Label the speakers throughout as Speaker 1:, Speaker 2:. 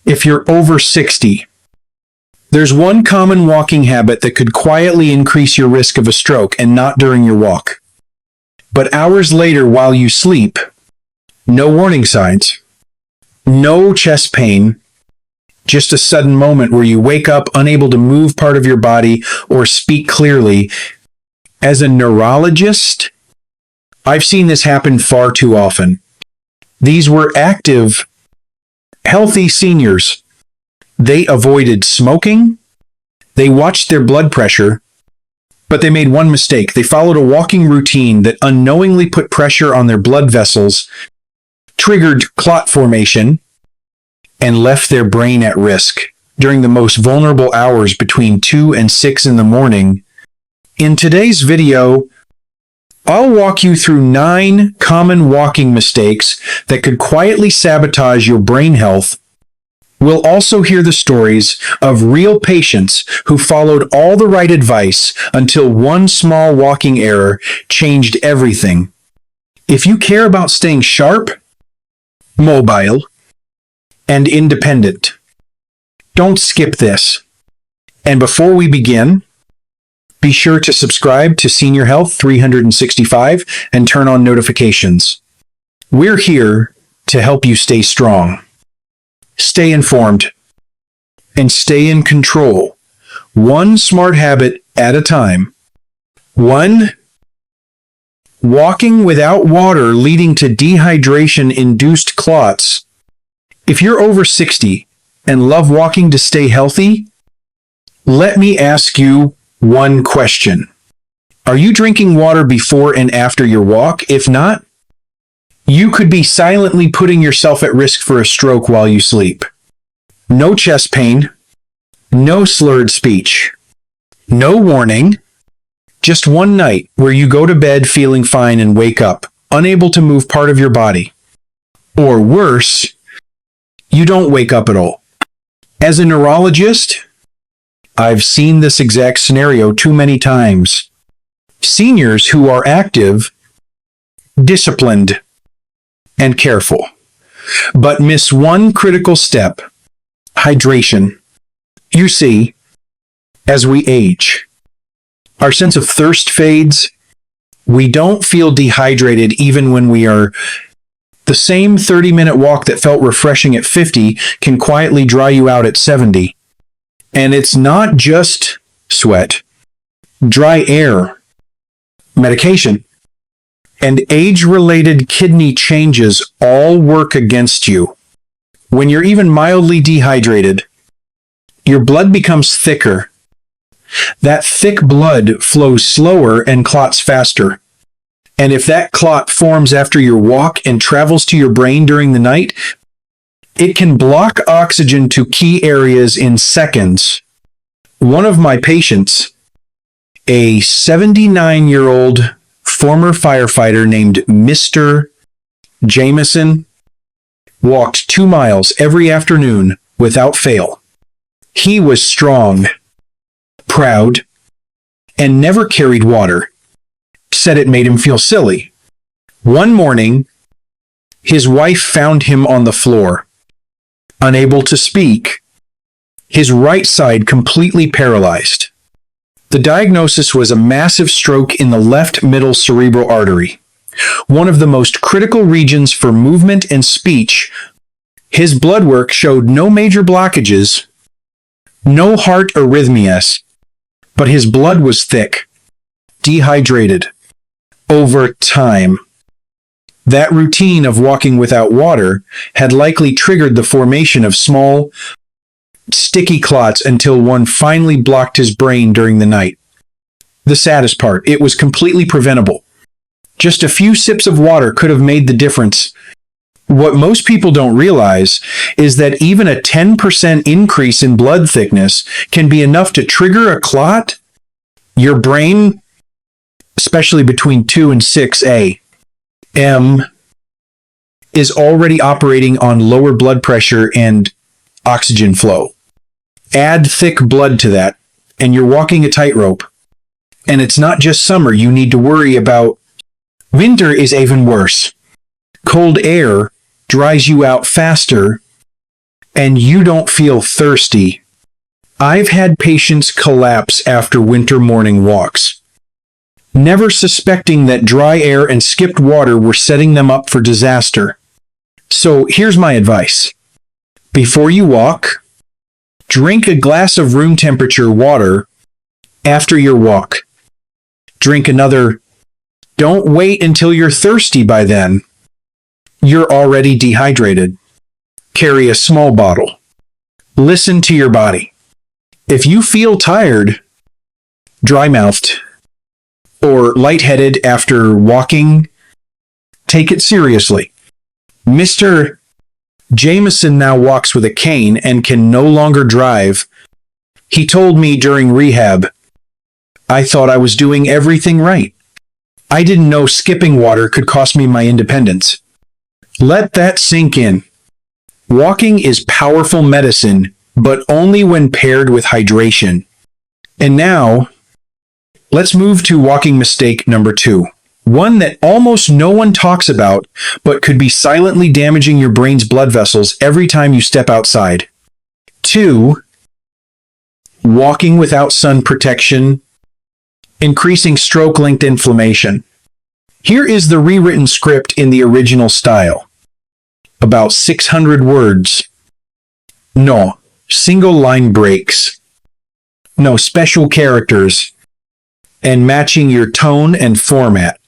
Speaker 1: if you're over 60. There's one common walking habit that could quietly increase your risk of a stroke, and not during your walk, but hours later while you sleep. No warning signs, no chest pain, just a sudden moment where you wake up unable to move part of your body or speak clearly. As a neurologist, I've seen this happen far too often. These were active, healthy seniors. They avoided smoking, they watched their blood pressure, but they made one mistake. They followed a walking routine that unknowingly put pressure on their blood vessels, triggered clot formation, and left their brain at risk during the most vulnerable hours between 2 and 6 in the morning. In today's video, I'll walk you through 9 common walking mistakes that could quietly sabotage your brain health. We'll also hear the stories of real patients who followed all the right advice until one small walking error changed everything. If you care about staying sharp, mobile, and independent, don't skip this. And before we begin, be sure to subscribe to Senior Health 365 and turn on notifications. We're here to help you stay strong, stay informed, and stay in control, one smart habit at a time. 1. Walking without water leading to dehydration-induced clots. If you're over 60 and love walking to stay healthy, let me ask you one question. Are you drinking water before and after your walk? If not, you could be silently putting yourself at risk for a stroke while you sleep. No chest pain, no slurred speech, no warning, just one night where you go to bed feeling fine and wake up, unable to move part of your body. Or worse, you don't wake up at all. As a neurologist, I've seen this exact scenario too many times. Seniors who are active, disciplined, and careful, but miss one critical step: hydration. You see, as we age, our sense of thirst fades. We don't feel dehydrated even when we are. The same 30-minute walk that felt refreshing at 50 can quietly dry you out at 70. And it's not just sweat, dry air, medication, and age-related kidney changes all work against you. When you're even mildly dehydrated, your blood becomes thicker. That thick blood flows slower and clots faster. And if that clot forms after your walk and travels to your brain during the night, it can block oxygen to key areas in seconds. One of my patients, a 79-year-old former firefighter named Mr. Jameson, walked 2 miles every afternoon without fail. He was strong, proud, and never carried water. Said it made him feel silly. One morning, his wife found him on the floor, unable to speak, his right side completely paralyzed. The diagnosis was a massive stroke in the left middle cerebral artery, one of the most critical regions for movement and speech. His blood work showed no major blockages, no heart arrhythmias, but his blood was thick, dehydrated. Over time, that routine of walking without water had likely triggered the formation of small, sticky clots until one finally blocked his brain during the night. The saddest part, it was completely preventable. Just a few sips of water could have made the difference. What most people don't realize is that even a 10% increase in blood thickness can be enough to trigger a clot. Your brain, especially between 2 and 6 a.m., is already operating on lower blood pressure and oxygen flow. Add thick blood to that, and you're walking a tightrope. And it's not just summer you need to worry about. Winter is even worse. Cold air dries you out faster, and you don't feel thirsty. I've had patients collapse after winter morning walks, never suspecting that dry air and skipped water were setting them up for disaster. So here's my advice. Before you walk, drink a glass of room temperature water after your walk. Drink another. Don't wait until you're thirsty by then. You're already dehydrated. Carry a small bottle. Listen to your body. If you feel tired, dry-mouthed, or lightheaded after walking, take it seriously. Mr. Jameson now walks with a cane and can no longer drive. He told me during rehab, I thought I was doing everything right. I didn't know skipping water could cost me my independence. Let that sink in. Walking is powerful medicine, but only when paired with hydration. And now, let's move to walking mistake number 2. One that almost no one talks about, but could be silently damaging your brain's blood vessels every time you step outside. 2. Walking without sun protection, increasing stroke-linked inflammation. Here is the rewritten script in the original style. About 600 words. No single-line breaks. No special characters. And matching your tone and format.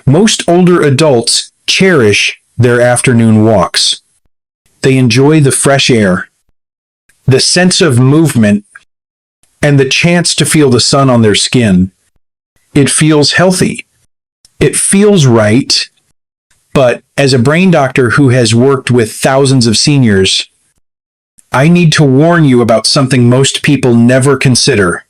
Speaker 1: Most older adults cherish their afternoon walks. They enjoy the fresh air, the sense of movement, and the chance to feel the sun on their skin. It feels healthy. It feels right. But as a brain doctor who has worked with thousands of seniors, I need to warn you about something most people never consider.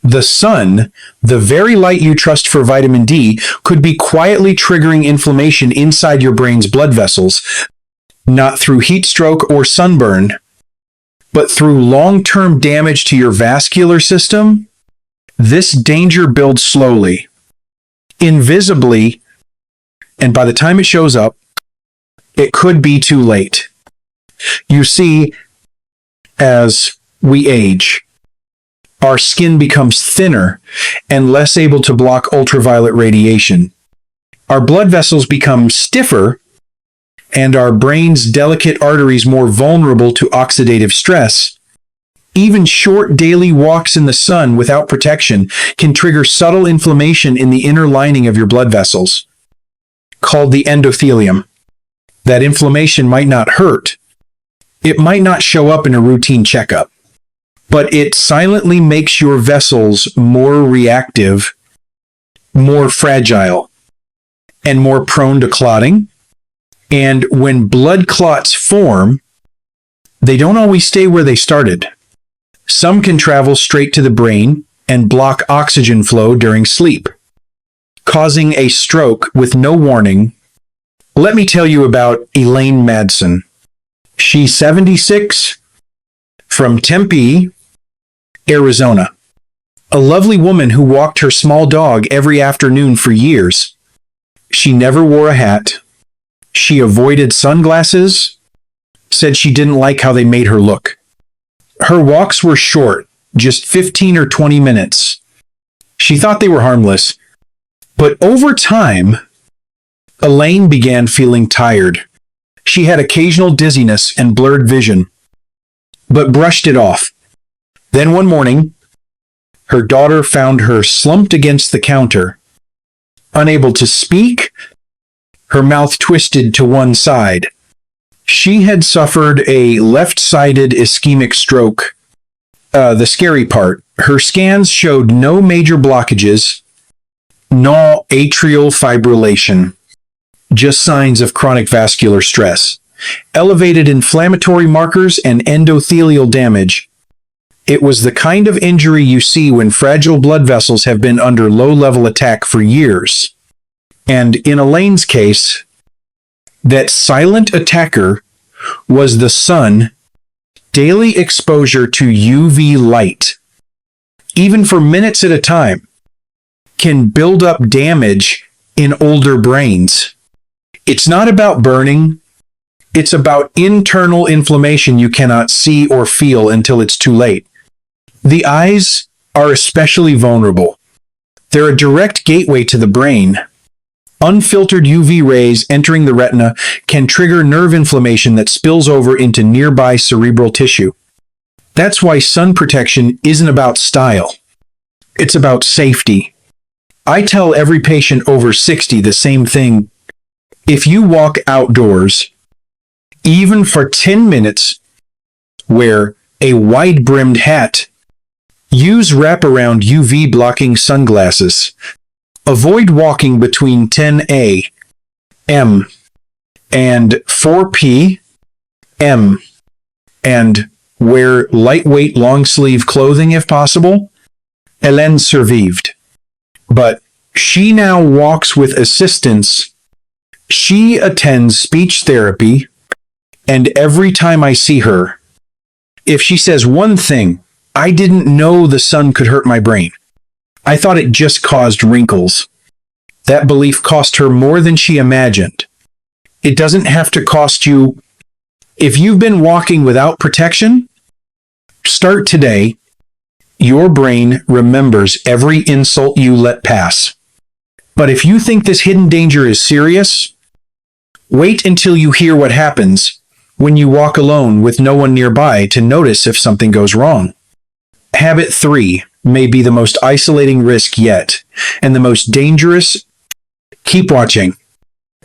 Speaker 1: The sun, the very light you trust for vitamin D, could be quietly triggering inflammation inside your brain's blood vessels, not through heat stroke or sunburn, but through long-term damage to your vascular system. This danger builds slowly, invisibly, and by the time it shows up, it could be too late. You see, as we age, our skin becomes thinner and less able to block ultraviolet radiation. Our blood vessels become stiffer, and our brain's delicate arteries more vulnerable to oxidative stress. Even short daily walks in the sun without protection can trigger subtle inflammation in the inner lining of your blood vessels, called the endothelium. That inflammation might not hurt. It might not show up in a routine checkup, but it silently makes your vessels more reactive, more fragile, and more prone to clotting. And when blood clots form, they don't always stay where they started. Some can travel straight to the brain and block oxygen flow during sleep, causing a stroke with no warning. Let me tell you about Elaine Madsen. She's 76, from Tempe, Arizona. A lovely woman who walked her small dog every afternoon for years. She never wore a hat. She avoided sunglasses, said she didn't like how they made her look. Her walks were short, just 15 or 20 minutes. She thought they were harmless. But over time, Elaine began feeling tired. She had occasional dizziness and blurred vision, but brushed it off. Then one morning, her daughter found her slumped against the counter, unable to speak, her mouth twisted to one side. She had suffered a left-sided ischemic stroke. The scary part, her scans showed no major blockages, no atrial fibrillation, just signs of chronic vascular stress, elevated inflammatory markers, and endothelial damage. It was the kind of injury you see when fragile blood vessels have been under low-level attack for years. And in Elaine's case, that silent attacker was the sun. Daily exposure to UV light, even for minutes at a time, can build up damage in older brains. It's not about burning, It's about internal inflammation you cannot see or feel until it's too late. The eyes are especially vulnerable. They're a direct gateway to the brain. Unfiltered UV rays entering the retina can trigger nerve inflammation that spills over into nearby cerebral tissue. That's why sun protection isn't about style. It's about safety. I tell every patient over 60 the same thing. If you walk outdoors, even for 10 minutes, wear a wide-brimmed hat. Use wraparound UV blocking sunglasses. Avoid walking between 10 a.m. and 4 p.m. and wear lightweight long-sleeve clothing if possible. Hélène survived. But she now walks with assistance. She attends speech therapy, and every time I see her, if she says one thing, I didn't know the sun could hurt my brain. I thought it just caused wrinkles. That belief cost her more than she imagined. It doesn't have to cost you. If you've been walking without protection, start today. Your brain remembers every insult you let pass. But if you think this hidden danger is serious, wait until you hear what happens when you walk alone with no one nearby to notice if something goes wrong. Habit 3 may be the most isolating risk yet, and the most dangerous. Keep watching.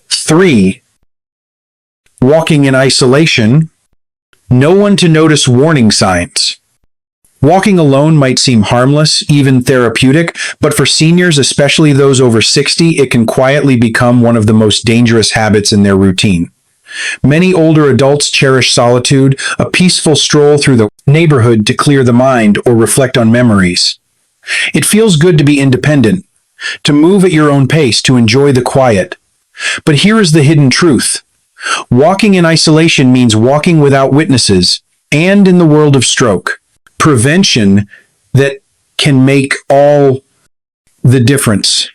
Speaker 1: 3. Walking in isolation. No one to notice warning signs. Walking alone might seem harmless, even therapeutic, but for seniors, especially those over 60, it can quietly become one of the most dangerous habits in their routine. Many older adults cherish solitude, a peaceful stroll through the neighborhood to clear the mind or reflect on memories. It feels good to be independent, to move at your own pace, to enjoy the quiet. But here is the hidden truth. Walking in isolation means walking without witnesses, and in the world of stroke, prevention that can make all the difference.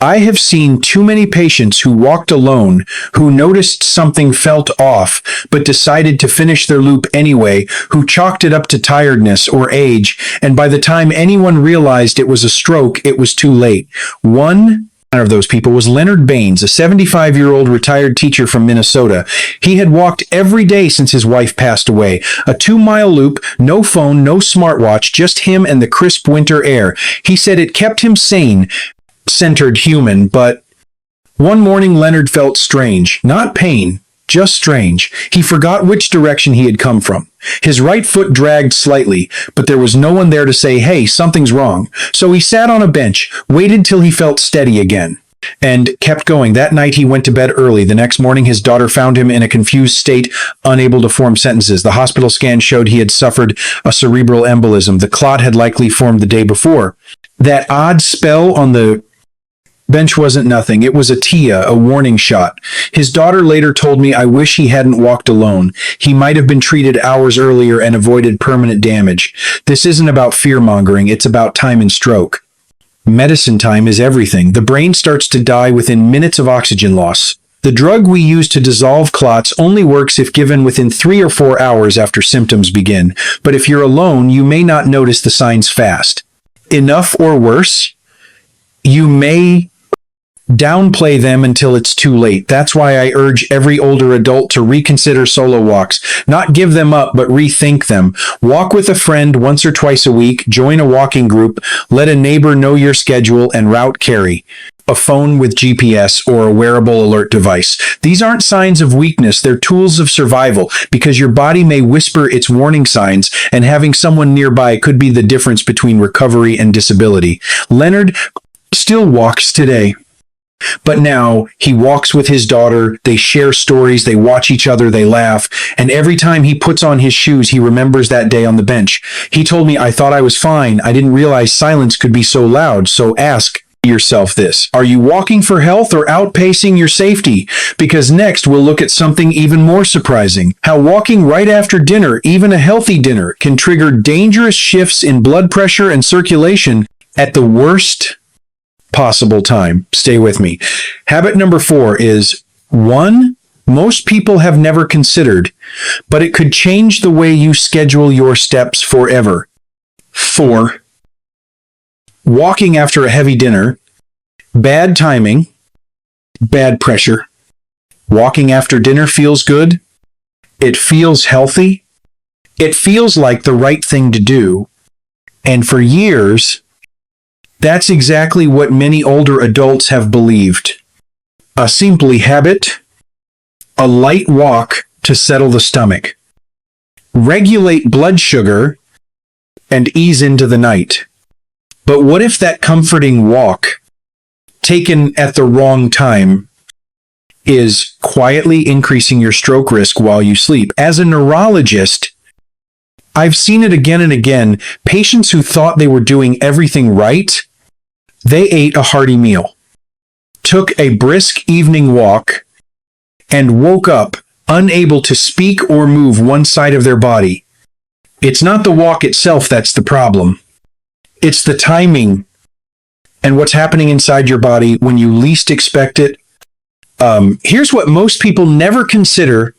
Speaker 1: I have seen too many patients who walked alone, who noticed something felt off, but decided to finish their loop anyway, who chalked it up to tiredness or age, and by the time anyone realized it was a stroke, it was too late. One of those people was Leonard Baines, a 75-year-old retired teacher from Minnesota. He had walked every day since his wife passed away. A 2-mile loop, no phone, no smartwatch, just him and the crisp winter air. He said it kept him sane, centered, human, but one morning Leonard felt strange, not pain, just strange. He forgot which direction he had come from. His right foot dragged slightly, but there was no one there to say, "Hey, something's wrong." So he sat on a bench, waited till he felt steady again, and kept going. That night he went to bed early. The next morning his daughter found him in a confused state, unable to form sentences. The hospital scan showed he had suffered a cerebral embolism. The clot had likely formed the day before. That odd spell on the bench wasn't nothing. It was a TIA, a warning shot. His daughter later told me, "I wish he hadn't walked alone. He might have been treated hours earlier and avoided permanent damage." This isn't about fear-mongering. It's about time and stroke. Medicine time is everything. The brain starts to die within minutes of oxygen loss. The drug we use to dissolve clots only works if given within 3 or 4 hours after symptoms begin. But if you're alone, you may not notice the signs fast. Enough or worse, you may downplay them until it's too late. That's why I urge every older adult to reconsider solo walks. Not give them up, but rethink them. Walk with a friend once or twice a week, join a walking group, let a neighbor know your schedule, and route carry a phone with GPS or a wearable alert device. These aren't signs of weakness, they're tools of survival, because your body may whisper its warning signs, and having someone nearby could be the difference between recovery and disability. Leonard still walks today. But now he walks with his daughter, they share stories, they watch each other, they laugh, and every time he puts on his shoes, he remembers that day on the bench. He told me, "I thought I was fine. I didn't realize silence could be so loud." So ask yourself this: are you walking for health or outpacing your safety? Because next we'll look at something even more surprising: how walking right after dinner, even a healthy dinner, can trigger dangerous shifts in blood pressure and circulation at the worst possible time. Stay with me. Habit number 4 is 1. most people have never considered, but it could change the way you schedule your steps forever. 4. Walking after a heavy dinner. Bad timing. Bad pressure. Walking after dinner feels good. It feels healthy. It feels like the right thing to do. And for years, that's exactly what many older adults have believed. A simple habit, a light walk to settle the stomach, regulate blood sugar, and ease into the night. But what if that comforting walk, taken at the wrong time, is quietly increasing your stroke risk while you sleep? As a neurologist, I've seen it again and again. Patients who thought they were doing everything right, they ate a hearty meal, took a brisk evening walk, and woke up unable to speak or move one side of their body. It's not the walk itself that's the problem. It's the timing and what's happening inside your body when you least expect it. Here's what most people never consider.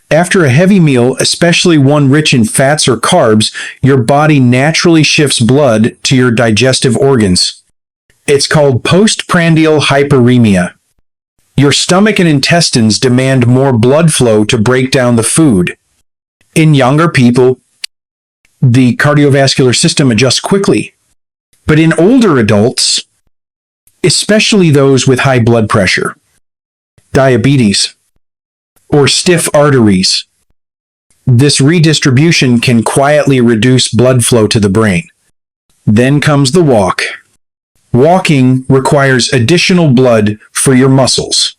Speaker 1: After a heavy meal, especially one rich in fats or carbs, your body naturally shifts blood to your digestive organs. It's called postprandial hyperemia. Your stomach and intestines demand more blood flow to break down the food. In younger people, the cardiovascular system adjusts quickly. But in older adults, especially those with high blood pressure, diabetes, or stiff arteries, this redistribution can quietly reduce blood flow to the brain. Then comes the walk. Walking requires additional blood for your muscles,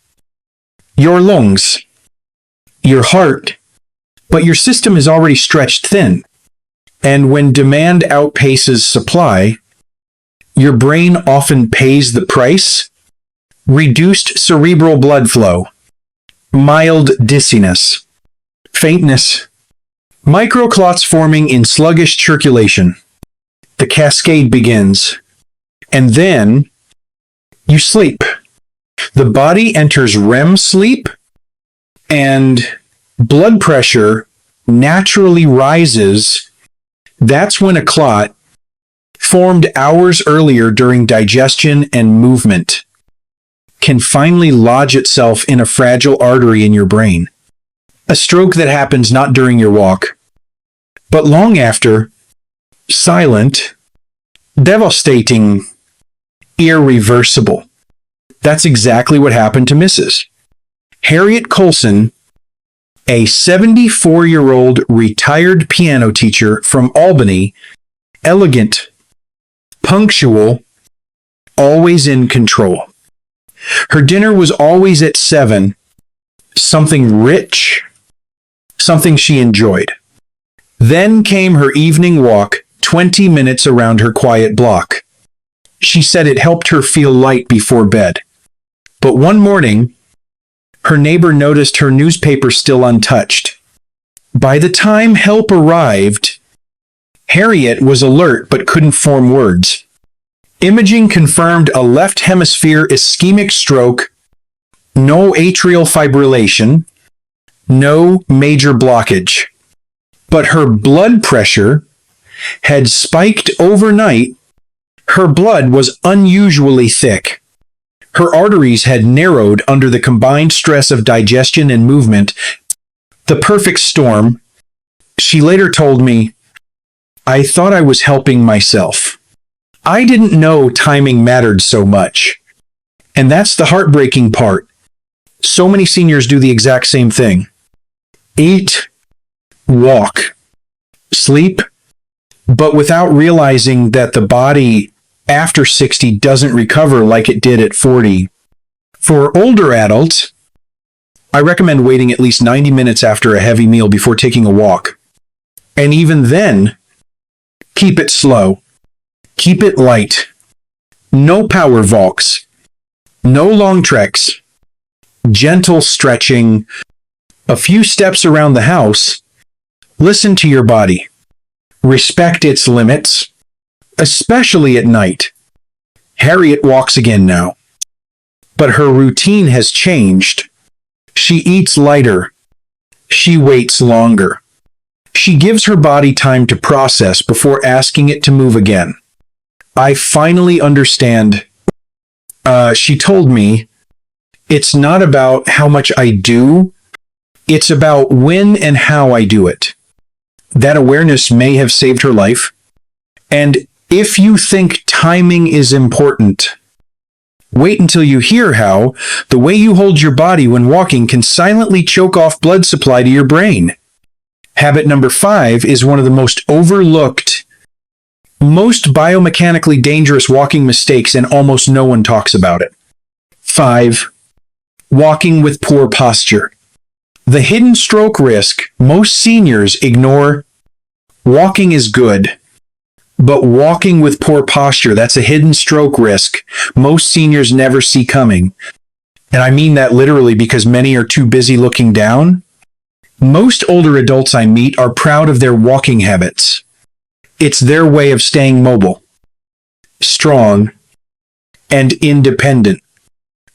Speaker 1: your lungs, your heart, but your system is already stretched thin. And when demand outpaces supply, your brain often pays the price. Reduced cerebral blood flow, mild dizziness, faintness, microclots forming in sluggish circulation. The cascade begins, and then you sleep. The body enters REM sleep, and blood pressure naturally rises. That's when a clot, formed hours earlier during digestion and movement, can finally lodge itself in a fragile artery in your brain. A stroke that happens not during your walk, but long after, silent, devastating, irreversible. That's exactly what happened to Mrs. Harriet Colson, a 74-year-old retired piano teacher from Albany, elegant, punctual, always in control. Her dinner was always at 7, something rich, something she enjoyed. Then came her evening walk, 20 minutes around her quiet block. She said it helped her feel light before bed. But one morning, her neighbor noticed her newspaper still untouched. By the time help arrived, Harriet was alert but couldn't form words. Imaging confirmed a left hemisphere ischemic stroke, no atrial fibrillation, no major blockage. But her blood pressure had spiked overnight. Her blood was unusually thick. Her arteries had narrowed under the combined stress of digestion and movement. The perfect storm. She later told me, "I thought I was helping myself. I didn't know timing mattered so much." And that's the heartbreaking part. So many seniors do the exact same thing. Eat, walk, sleep, but without realizing that the body after 60 doesn't recover like it did at 40. For older adults, I recommend waiting at least 90 minutes after a heavy meal before taking a walk. And even then, keep it slow. Keep it light. No power walks. No long treks. Gentle stretching. A few steps around the house. Listen to your body. Respect its limits, especially at night. Harriet walks again now. But her routine has changed. She eats lighter. She waits longer. She gives her body time to process before asking it to move again. I finally understand. She told me, it's not about how much I do, it's about when and how I do it. That awareness may have saved her life. And if you think timing is important, wait until you hear how the way you hold your body when walking can silently choke off blood supply to your brain. Habit number 5 is one of the most overlooked, most biomechanically dangerous walking mistakes, and almost no one talks about it. 5. Walking with poor posture. The hidden stroke risk most seniors ignore. Walking is good, but walking with poor posture, that's a hidden stroke risk most seniors never see coming. And I mean that literally, because many are too busy looking down. Most older adults I meet are proud of their walking habits. It's their way of staying mobile, strong, and independent.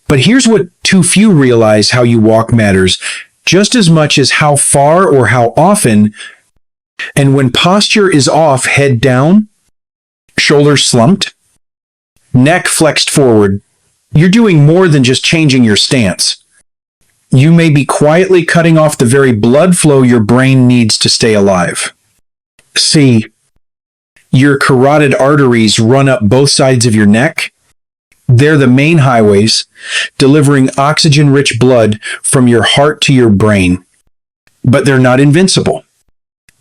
Speaker 1: But here's what too few realize: how you walk matters just as much as how far or how often. And when posture is off, head down, shoulders slumped, neck flexed forward, you're doing more than just changing your stance. You may be quietly cutting off the very blood flow your brain needs to stay alive. See, your carotid arteries run up both sides of your neck. They're the main highways, delivering oxygen-rich blood from your heart to your brain. But they're not invincible.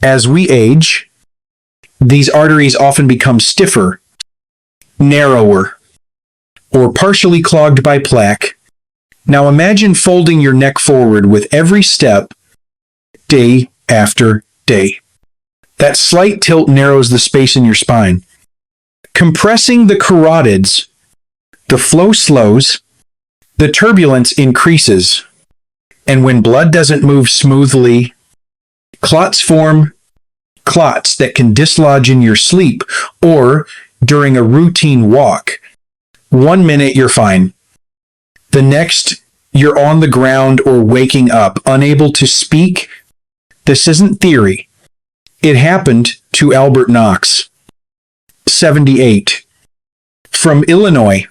Speaker 1: As we age, these arteries often become stiffer, narrower, or partially clogged by plaque. Now imagine folding your neck forward with every step, day after day. That slight tilt narrows the space in your spine. Compressing the carotids, the flow slows, the turbulence increases, and when blood doesn't move smoothly, clots form, clots that can dislodge in your sleep or during a routine walk. 1 minute you're fine. The next, you're on the ground or waking up, unable to speak. This isn't theory. It happened to Albert Knox, 78, from Illinois,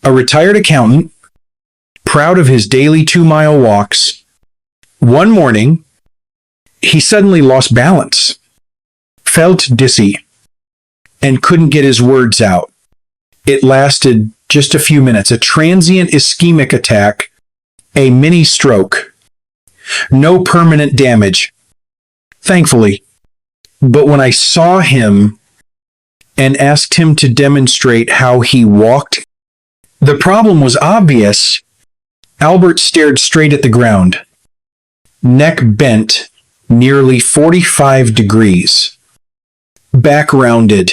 Speaker 1: a retired accountant, proud of his daily 2-mile walks. One morning, he suddenly lost balance, felt dizzy, and couldn't get his words out. It lasted just a few minutes, a transient ischemic attack, a mini stroke. No permanent damage, thankfully. But when I saw him and asked him to demonstrate how he walked, the problem was obvious. Albert stared straight at the ground, neck bent nearly 45 degrees, back rounded.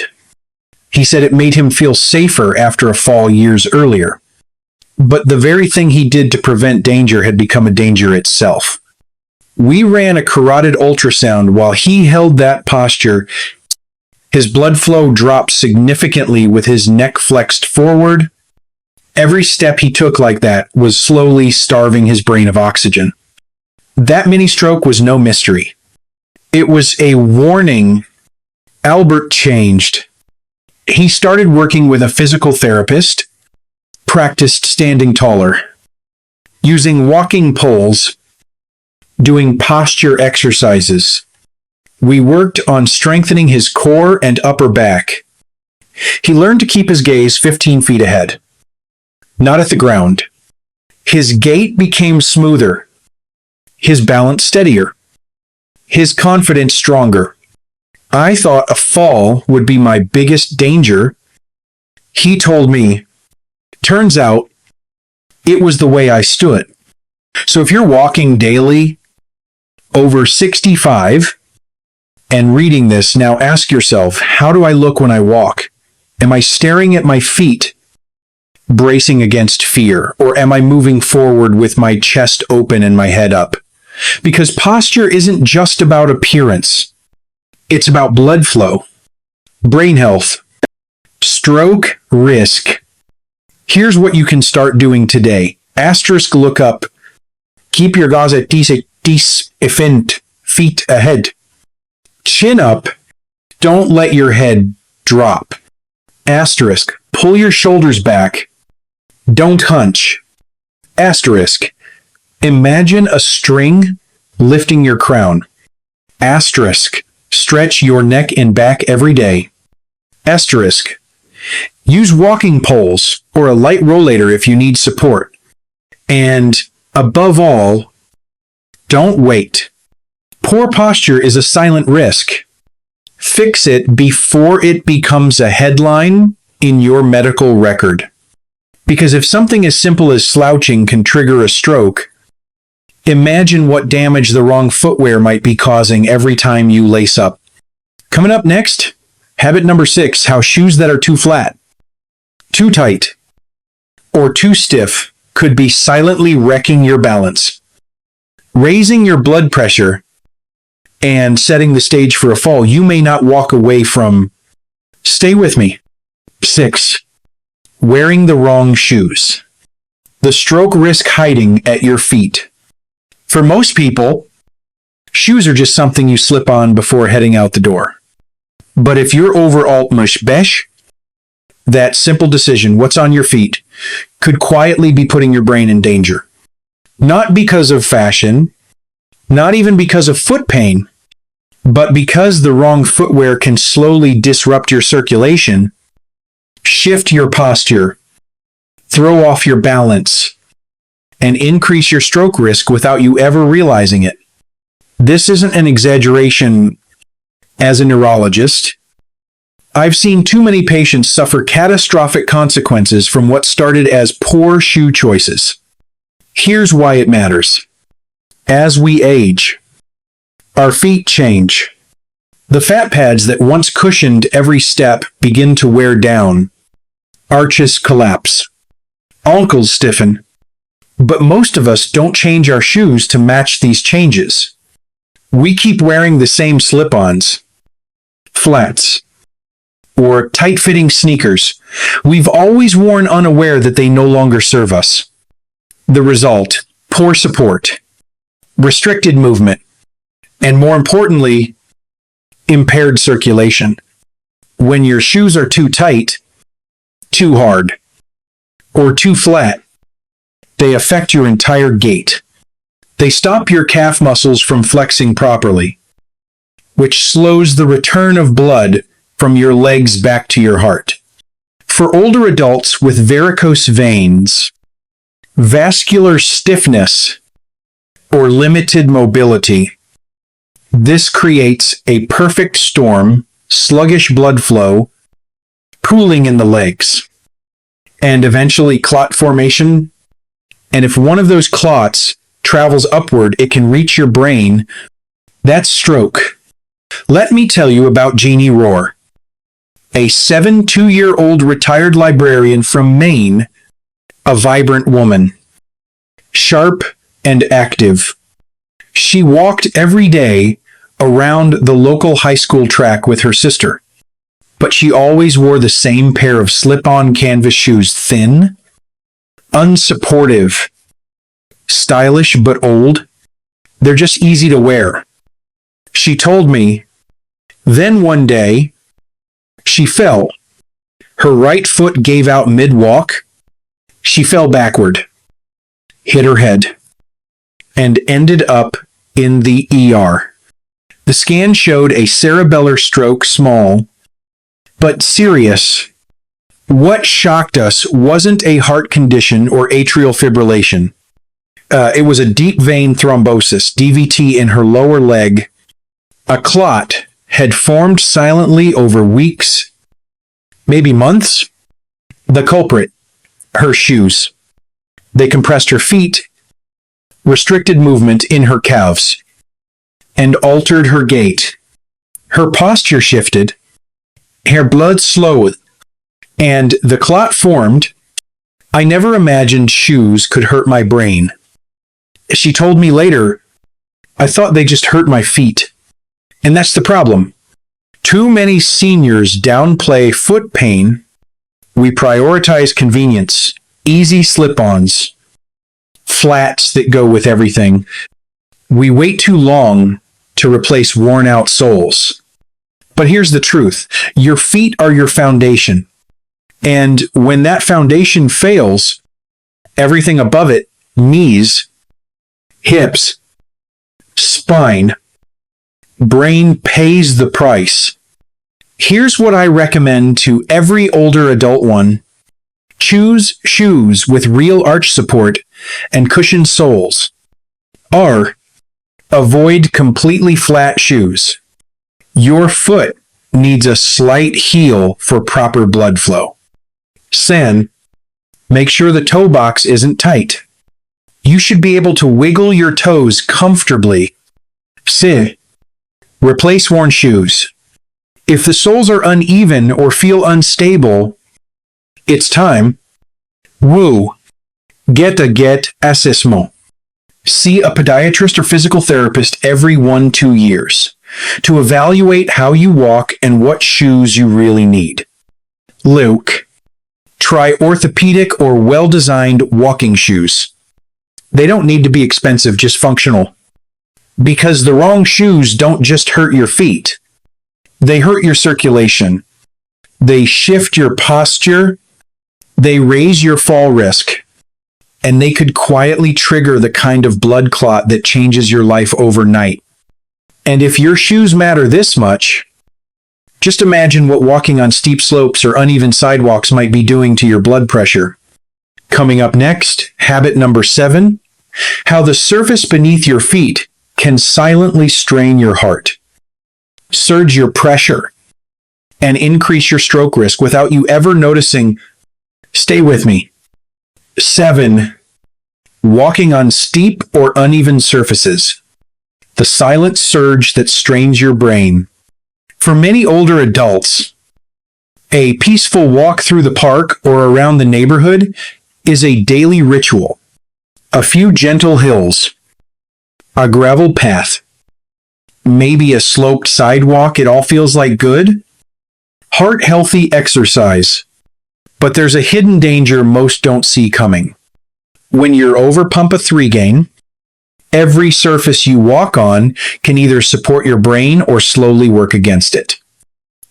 Speaker 1: He said it made him feel safer after a fall years earlier. But the very thing he did to prevent danger had become a danger itself. We ran a carotid ultrasound while he held that posture. His blood flow dropped significantly with his neck flexed forward. Every step he took like that was slowly starving his brain of oxygen. That mini stroke was no mystery. It was a warning. Albert changed. He started working with a physical therapist, practiced standing taller, using walking poles, doing posture exercises. We worked on strengthening his core and upper back. He learned to keep his gaze 15 feet ahead, not at the ground. His gait became smoother, his balance steadier, his confidence stronger. I thought a fall would be my biggest danger. He told me, turns out, it was the way I stood. So if you're walking daily, over 65, and reading this, now ask yourself, how do I look when I walk? Am I staring at my feet, bracing against fear, or am I moving forward with my chest open and my head up? Because posture isn't just about appearance. It's about blood flow, brain health, stroke risk. Here's what you can start doing today. Asterisk look up Keep your gaze at 10 feet ahead. Chin up. Don't let your head drop. Asterisk. Pull your shoulders back. Don't hunch. Asterisk. Imagine a string lifting your crown. Asterisk. Stretch your neck and back every day. Asterisk. Use walking poles or a light rollator if you need support. And above all, don't wait. Poor posture is a silent risk. Fix it before it becomes a headline in your medical record. Because if something as simple as slouching can trigger a stroke, imagine what damage the wrong footwear might be causing every time you lace up. Coming up next, habit number 6, how shoes that are too flat, too tight, or too stiff could be silently wrecking your balance, raising your blood pressure, and setting the stage for a fall you may not walk away from. Stay with me. 6. Wearing the wrong shoes. The stroke risk hiding at your feet. For most people, shoes are just something you slip on before heading out the door. But if you're over alt mush besh, that simple decision, what's on your feet, could quietly be putting your brain in danger. Not because of fashion, not even because of foot pain, but because the wrong footwear can slowly disrupt your circulation, shift your posture, throw off your balance, and increase your stroke risk without you ever realizing it. This isn't an exaggeration. As a neurologist, I've seen too many patients suffer catastrophic consequences from what started as poor shoe choices. Here's why it matters. As we age, our feet change. The fat pads that once cushioned every step begin to wear down. Arches collapse. Ankles stiffen. But most of us don't change our shoes to match these changes. We keep wearing the same slip-ons, flats, or tight-fitting sneakers we've always worn unaware that they no longer serve us. The result, poor support, restricted movement, and more importantly, impaired circulation. When your shoes are too tight, too hard, or too flat, they affect your entire gait. They stop your calf muscles from flexing properly, which slows the return of blood from your legs back to your heart. For older adults with varicose veins, vascular stiffness, or limited mobility, this creates a perfect storm, sluggish blood flow, pooling in the legs, and eventually clot formation. And if one of those clots travels upward, it can reach your brain. That's stroke. Let me tell you about Jeannie Rohr, a 72-year-old retired librarian from Maine, a vibrant woman, sharp and active. She walked every day around the local high school track with her sister, but she always wore the same pair of slip-on canvas shoes, thin, unsupportive, stylish but old. They're just easy to wear. She told me, then one day, she fell. Her right foot gave out mid-walk. She fell backward, hit her head, and ended up in the ER. The scan showed a cerebellar stroke, small, but serious. What shocked us wasn't a heart condition or atrial fibrillation. It was a deep vein thrombosis, DVT, in her lower leg. A clot had formed silently over weeks, maybe months. The culprit, her shoes. They compressed her feet, restricted movement in her calves, and altered her gait. Her posture shifted, her blood slowed, and the clot formed. I never imagined shoes could hurt my brain. She told me later, I thought they just hurt my feet. And that's the problem. Too many seniors downplay foot pain. We prioritize convenience, easy slip-ons, flats that go with everything. We wait too long to replace worn-out soles. But here's the truth. Your feet are your foundation. And when that foundation fails, everything above it, knees, hips, spine, brain pays the price. Here's what I recommend to every older adult one. Choose shoes with real arch support and cushioned soles. R. Avoid completely flat shoes. Your foot needs a slight heel for proper blood flow. Sen. Make sure the toe box isn't tight. You should be able to wiggle your toes comfortably. Si. Replace worn shoes. If the soles are uneven or feel unstable, it's time. Woo. Get assessment. See a podiatrist or physical therapist every 1-2 years to evaluate how you walk and what shoes you really need. Luke. Try orthopedic or well-designed walking shoes. They don't need to be expensive, just functional. Because the wrong shoes don't just hurt your feet. They hurt your circulation. They shift your posture. They raise your fall risk. And they could quietly trigger the kind of blood clot that changes your life overnight. And if your shoes matter this much, just imagine what walking on steep slopes or uneven sidewalks might be doing to your blood pressure. Coming up next, habit number 7, how the surface beneath your feet can silently strain your heart, surge your pressure, and increase your stroke risk without you ever noticing. Stay with me. 7. Walking on steep or uneven surfaces. The silent surge that strains your brain. For many older adults, a peaceful walk through the park or around the neighborhood is a daily ritual. A few gentle hills, a gravel path, maybe a sloped sidewalk, it all feels like good. Heart-healthy exercise. But there's a hidden danger most don't see coming. When you're over pump a 3 gain, every surface you walk on can either support your brain or slowly work against it.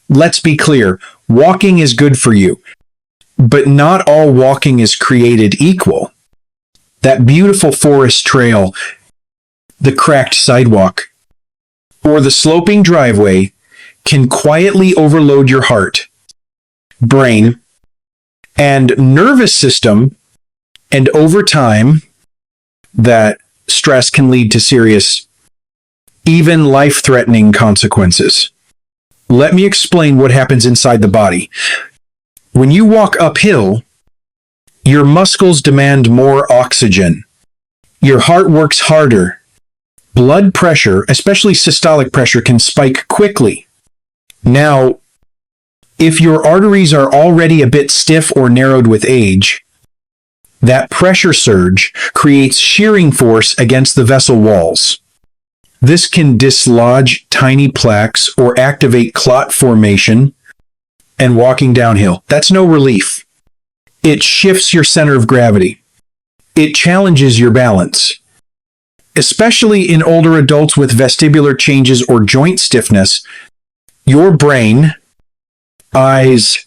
Speaker 1: Let's be clear, walking is good for you, but not all walking is created equal. That beautiful forest trail, the cracked sidewalk, or the sloping driveway can quietly overload your heart, brain, and nervous system, and over time, that stress can lead to serious, even life-threatening consequences. Let me explain what happens inside the body. When you walk uphill, your muscles demand more oxygen. Your heart works harder. Blood pressure, especially systolic pressure, can spike quickly. Now, if your arteries are already a bit stiff or narrowed with age, that pressure surge creates shearing force against the vessel walls. This can dislodge tiny plaques or activate clot formation and walking downhill. That's no relief. It shifts your center of gravity. It challenges your balance. Especially in older adults with vestibular changes or joint stiffness, your brain, eyes,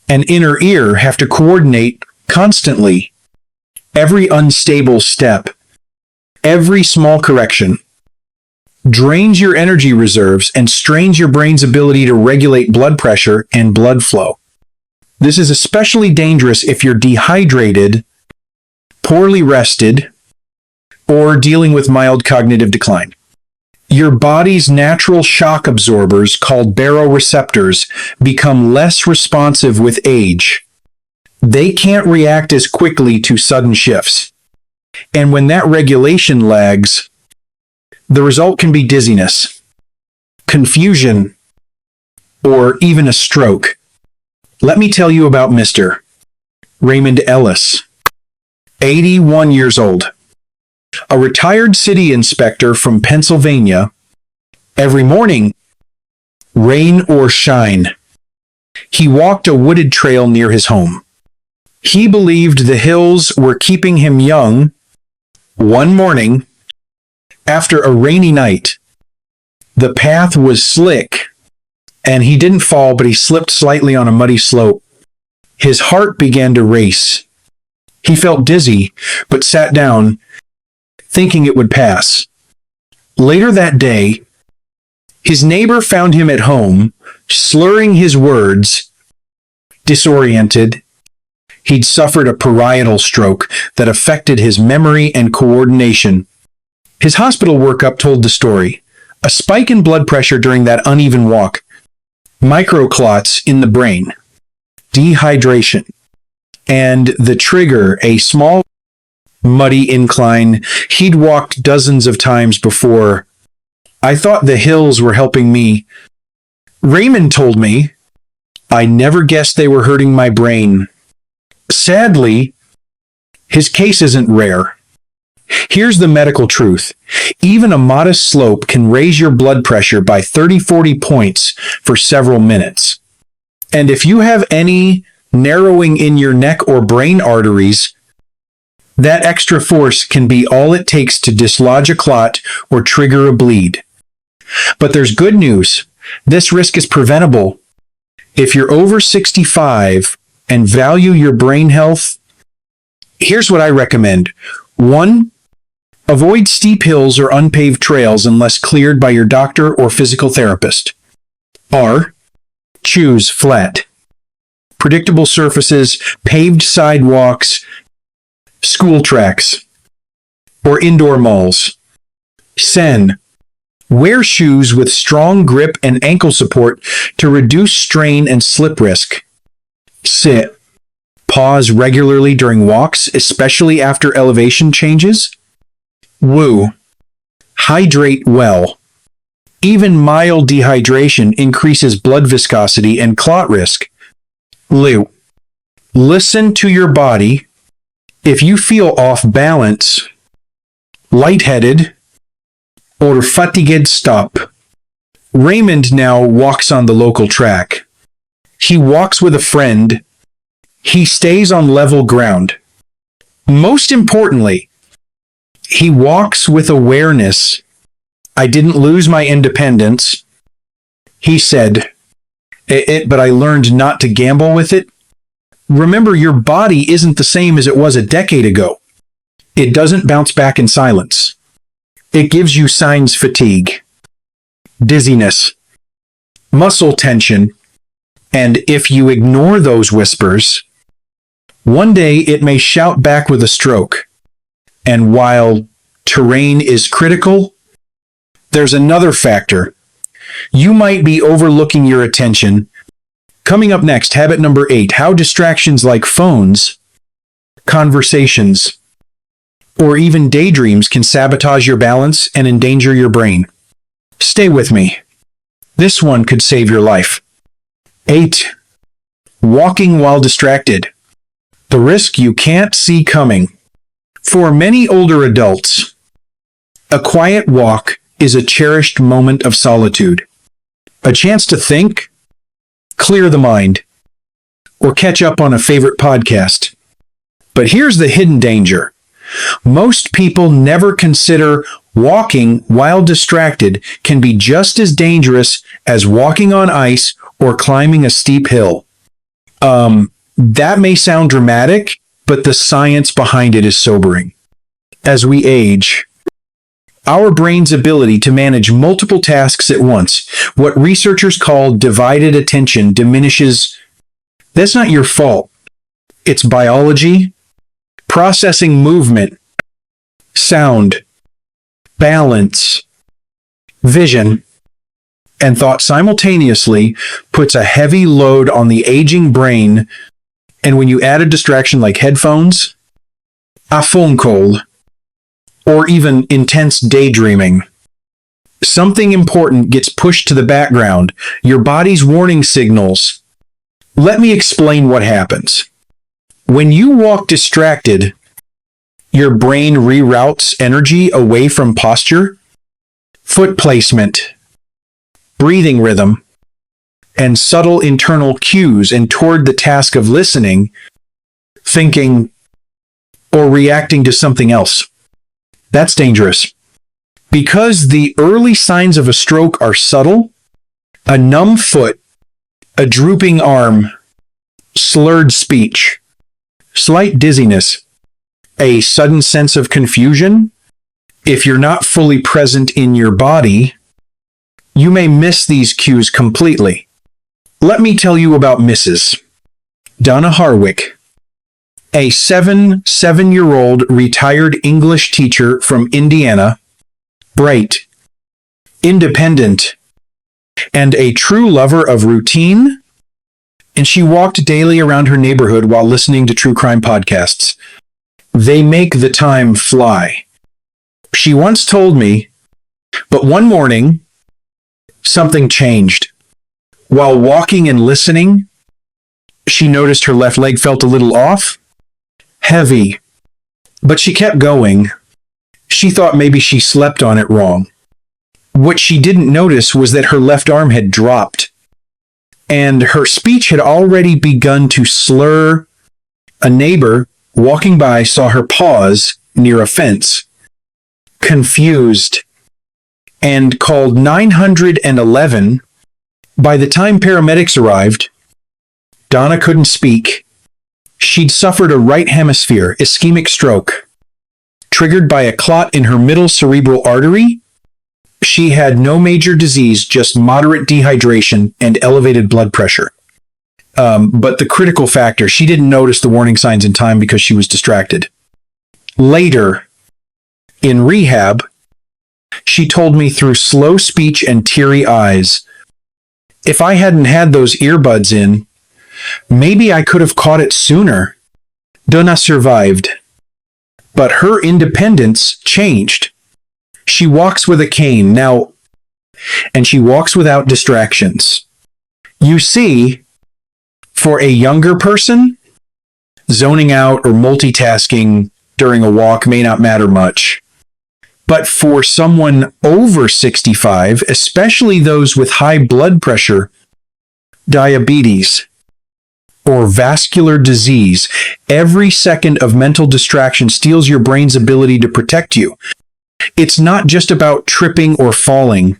Speaker 1: and inner ear have to coordinate constantly. Every unstable step, every small correction, drains your energy reserves and strains your brain's ability to regulate blood pressure and blood flow. This is especially dangerous if you're dehydrated, poorly rested, or dealing with mild cognitive decline. Your body's natural shock absorbers, called baroreceptors, become less responsive with age. They can't react as quickly to sudden shifts. And when that regulation lags, the result can be dizziness, confusion, or even a stroke. Let me tell you about Mr. Raymond Ellis, 81 years old. A retired city inspector from Pennsylvania. Every morning, rain or shine, he walked a wooded trail near his home. He believed the hills were keeping him young One morning, after a rainy night, the path was slick, and he didn't fall, but he slipped slightly on a muddy slope. His heart began to race. He felt dizzy, but sat down, thinking it would pass. Later that day, his neighbor found him at home, slurring his words, disoriented. He'd suffered a parietal stroke that affected his memory and coordination. His hospital workup told the story. A spike in blood pressure during that uneven walk. Microclots in the brain. Dehydration. And the trigger, a small, muddy incline he'd walked dozens of times before. I thought the hills were helping me. Raymond told me. I never guessed they were hurting my brain. Sadly, his case isn't rare. Here's the medical truth. Even a modest slope can raise your blood pressure by 30-40 points for several minutes. And if you have any narrowing in your neck or brain arteries, that extra force can be all it takes to dislodge a clot or trigger a bleed. But there's good news. This risk is preventable. If you're over 65 and value your brain health, here's what I recommend. 1. Avoid steep hills or unpaved trails unless cleared by your doctor or physical therapist. R. Choose flat, predictable surfaces, paved sidewalks, school tracks, or indoor malls. Sen. Wear shoes with strong grip and ankle support to reduce strain and slip risk. Sit. Pause regularly during walks, especially after elevation changes. Woo. Hydrate well. Even mild dehydration increases blood viscosity and clot risk. Liu. Listen to your body. If you feel off balance, lightheaded, or fatigued, stop. Raymond now walks on the local track. He walks with a friend. He stays on level ground. Most importantly, he walks with awareness. I didn't lose my independence. He said, but I learned not to gamble with it. Remember, your body isn't the same as it was a decade ago. It doesn't bounce back in silence. It gives you signs: fatigue, dizziness, muscle tension, and if you ignore those whispers, one day it may shout back with a stroke. And while terrain is critical, there's another factor. You might be overlooking your attention. Coming up next, habit number 8, how distractions like phones, conversations, or even daydreams can sabotage your balance and endanger your brain. Stay with me. This one could save your life. 8. Walking while distracted. The risk you can't see coming. For many older adults, a quiet walk is a cherished moment of solitude. A chance to think, clear the mind, or catch up on a favorite podcast. But here's the hidden danger. Most people never consider walking while distracted can be just as dangerous as walking on ice or climbing a steep hill. That may sound dramatic, but the science behind it is sobering. As we age, our brain's ability to manage multiple tasks at once, what researchers call divided attention, diminishes. That's not your fault. It's biology. Processing movement, sound, balance, vision, and thought simultaneously puts a heavy load on the aging brain. And when you add a distraction like headphones, a phone call, or even intense daydreaming, something important gets pushed to the background, your body's warning signals. Let me explain what happens. When you walk distracted, your brain reroutes energy away from posture, foot placement, breathing rhythm, and subtle internal cues and toward the task of listening, thinking, or reacting to something else. That's dangerous. Because the early signs of a stroke are subtle: a numb foot, a drooping arm, slurred speech, slight dizziness, a sudden sense of confusion. If you're not fully present in your body, you may miss these cues completely. Let me tell you about Mrs. Donna Harwick, a 7-year-old retired English teacher from Indiana, bright, independent, and a true lover of routine. And she walked daily around her neighborhood while listening to true crime podcasts. They make the time fly. She once told me, but one morning, something changed. While walking and listening, she noticed her left leg felt a little off, heavy, but she kept going. She thought maybe she slept on it wrong. What she didn't notice was that her left arm had dropped, and her speech had already begun to slur. A neighbor walking by saw her pause near a fence, confused, and called 911. By the time paramedics arrived, Donna couldn't speak. She'd suffered a right hemisphere ischemic stroke, triggered by a clot in her middle cerebral artery. She had no major disease, just moderate dehydration and elevated blood pressure. But the critical factor, she didn't notice the warning signs in time because she was distracted. Later, in rehab, she told me through slow speech and teary eyes, if I hadn't had those earbuds in, maybe I could have caught it sooner. Donna survived. But her independence changed. She walks with a cane now, and she walks without distractions. You see, for a younger person, zoning out or multitasking during a walk may not matter much. But for someone over 65, especially those with high blood pressure, diabetes, or vascular disease, every second of mental distraction steals your brain's ability to protect you. It's not just about tripping or falling.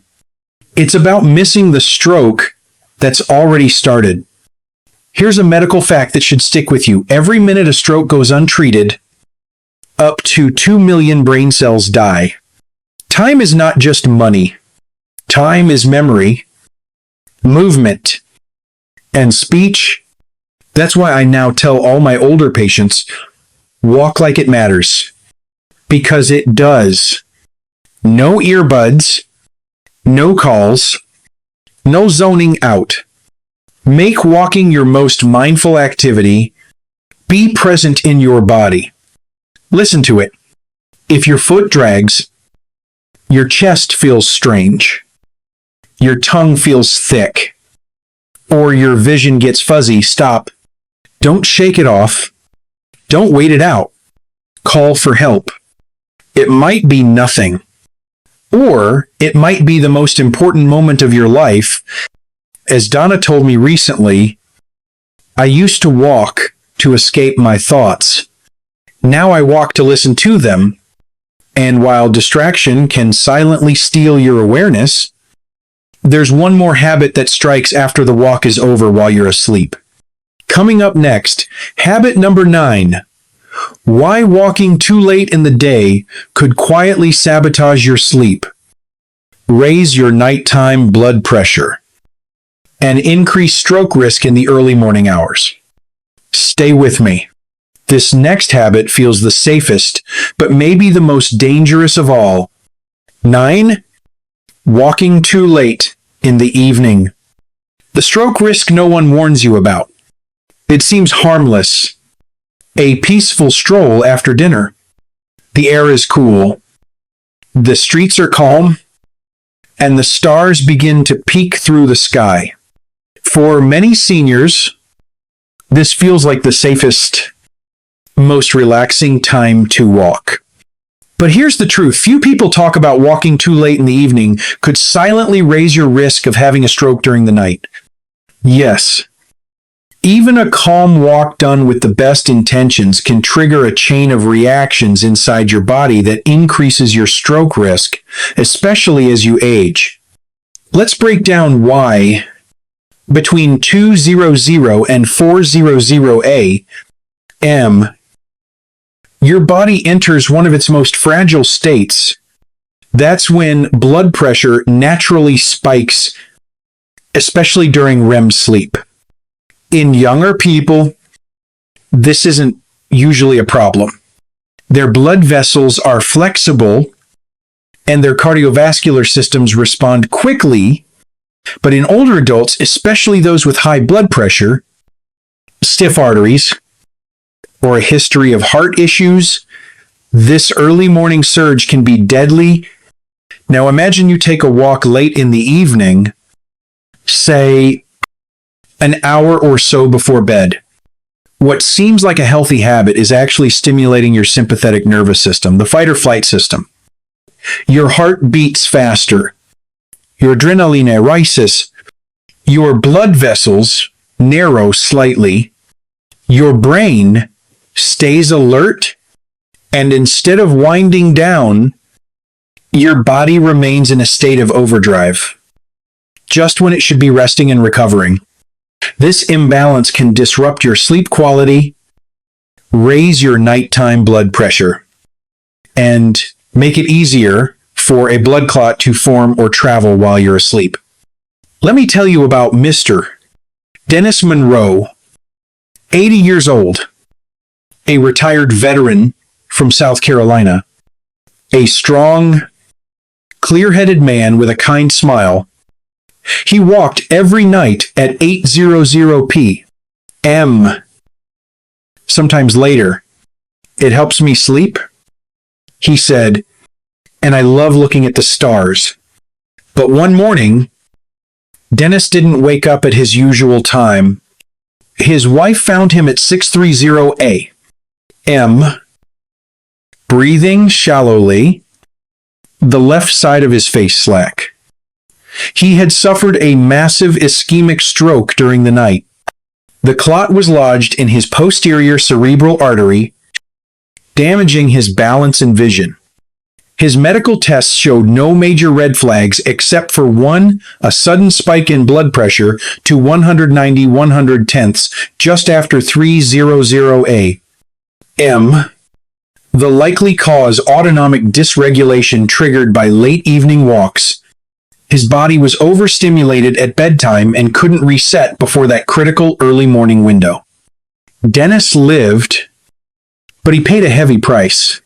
Speaker 1: It's about missing the stroke that's already started. Here's a medical fact that should stick with you. Every minute a stroke goes untreated, up to 2 million brain cells die. Time is not just money. Time is memory, movement, and speech. That's why I now tell all my older patients, walk like it matters. Because it does. No earbuds, no calls, no zoning out. Make walking your most mindful activity. Be present in your body. Listen to it. If your foot drags, your chest feels strange, your tongue feels thick, or your vision gets fuzzy, stop. Don't shake it off. Don't wait it out. Call for help. It might be nothing, or it might be the most important moment of your life. As Donna told me recently, I used to walk to escape my thoughts. Now I walk to listen to them. And while distraction can silently steal your awareness, there's one more habit that strikes after the walk is over while you're asleep. Coming up next, habit number 9. Why walking too late in the day could quietly sabotage your sleep, raise your nighttime blood pressure, and increase stroke risk in the early morning hours. Stay with me. This next habit feels the safest, but maybe the most dangerous of all. 9. Walking too late in the evening. The stroke risk no one warns you about. It seems harmless. A peaceful stroll after dinner. The air is cool. The streets are calm. And the stars begin to peek through the sky. For many seniors, this feels like the safest, most relaxing time to walk. But here's the truth. Few people talk about walking too late in the evening could silently raise your risk of having a stroke during the night. Yes, Even a calm walk done with the best intentions can trigger a chain of reactions inside your body that increases your stroke risk, especially as you age. Let's break down why. Between 200 and 400 a.m., your body enters one of its most fragile states. That's when blood pressure naturally spikes, especially during REM sleep. In younger people, this isn't usually a problem. Their blood vessels are flexible and their cardiovascular systems respond quickly, but in older adults, especially those with high blood pressure, stiff arteries, or a history of heart issues, this early morning surge can be deadly. Now imagine you take a walk late in the evening, say an hour or so before bed. What seems like a healthy habit is actually stimulating your sympathetic nervous system, the fight or flight system. Your heart beats faster. Your adrenaline rises. Your blood vessels narrow slightly. Your brain stays alert. And instead of winding down, your body remains in a state of overdrive, just when it should be resting and recovering. This imbalance can disrupt your sleep quality, raise your nighttime blood pressure, and make it easier for a blood clot to form or travel while you're asleep. Let me tell you about Mr. Dennis Monroe, 80 years old, a retired veteran from South Carolina, a strong, clear-headed man with a kind smile. He walked every night at 8:00 p.m. Sometimes later. It helps me sleep, he said, and I love looking at the stars. But one morning, Dennis didn't wake up at his usual time. His wife found him at 6:30 a.m., breathing shallowly, the left side of his face slack. He had suffered a massive ischemic stroke during the night. The clot was lodged in his posterior cerebral artery, damaging his balance and vision. His medical tests showed no major red flags except for one, a sudden spike in blood pressure to 190/110ths just after 3:00 a.m. The likely cause, autonomic dysregulation triggered by late evening walks. His body was overstimulated at bedtime and couldn't reset before that critical early morning window. Dennis lived, but he paid a heavy price.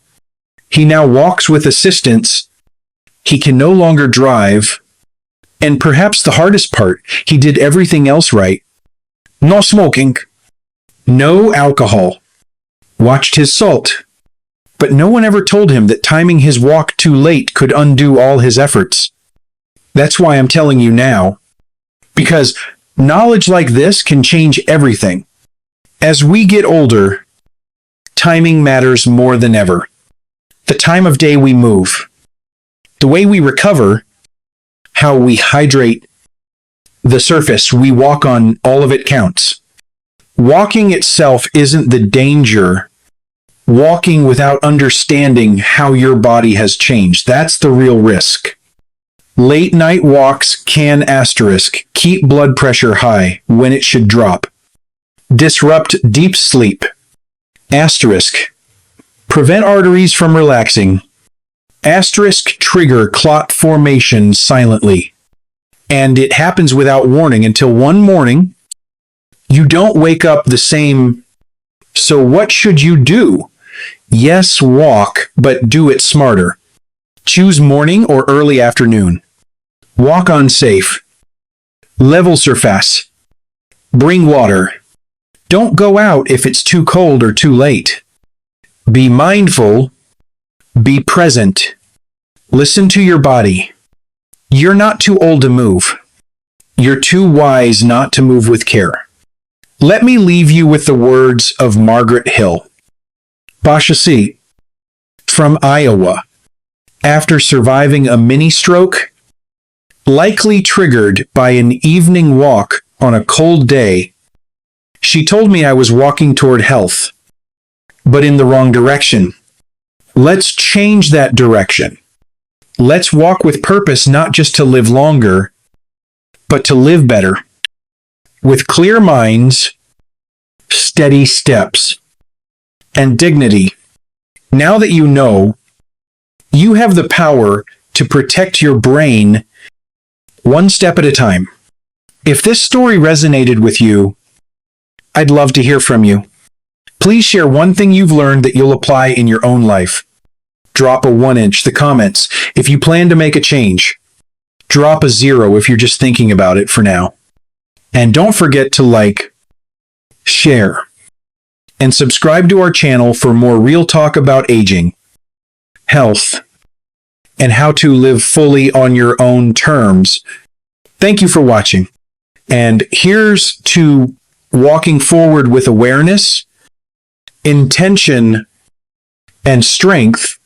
Speaker 1: He now walks with assistance. He can no longer drive. And perhaps the hardest part, he did everything else right. No smoking, no alcohol, watched his salt. But no one ever told him that timing his walk too late could undo all his efforts. That's why I'm telling you now. Because knowledge like this can change everything. As we get older, timing matters more than ever. The time of day we move, the way we recover, how we hydrate, the surface we walk on, all of it counts. Walking itself isn't the danger. Walking without understanding how your body has changed, that's the real risk. Late night walks can keep blood pressure high when it should drop. Disrupt deep sleep. Prevent arteries from relaxing. Trigger clot formation silently. And it happens without warning until one morning, you don't wake up the same. So what should you do? Yes, walk, but do it smarter. Choose morning or early afternoon. Walk on safe. Level surface. Bring water. Don't go out if it's too cold or too late. Be mindful. Be present. Listen to your body. You're not too old to move. You're too wise not to move with care. Let me leave you with the words of Margaret Hill. Bashasi, from Iowa. After surviving a mini stroke, likely triggered by an evening walk on a cold day, She told me I was walking toward health, but in the wrong direction. Let's change that direction. Let's walk with purpose, not just to live longer, but to live better. With clear minds, steady steps, and dignity. Now that you know, you have the power to protect your brain one step at a time. If this story resonated with you, I'd love to hear from you. Please share one thing you've learned that you'll apply in your own life. Drop a 1-inch, the comments, if you plan to make a change. Drop a 0 if you're just thinking about it for now. And don't forget to like, share, and subscribe to our channel for more real talk about aging, health, and how to live fully on your own terms. Thank you for watching. And here's to walking forward with awareness, intention, and strength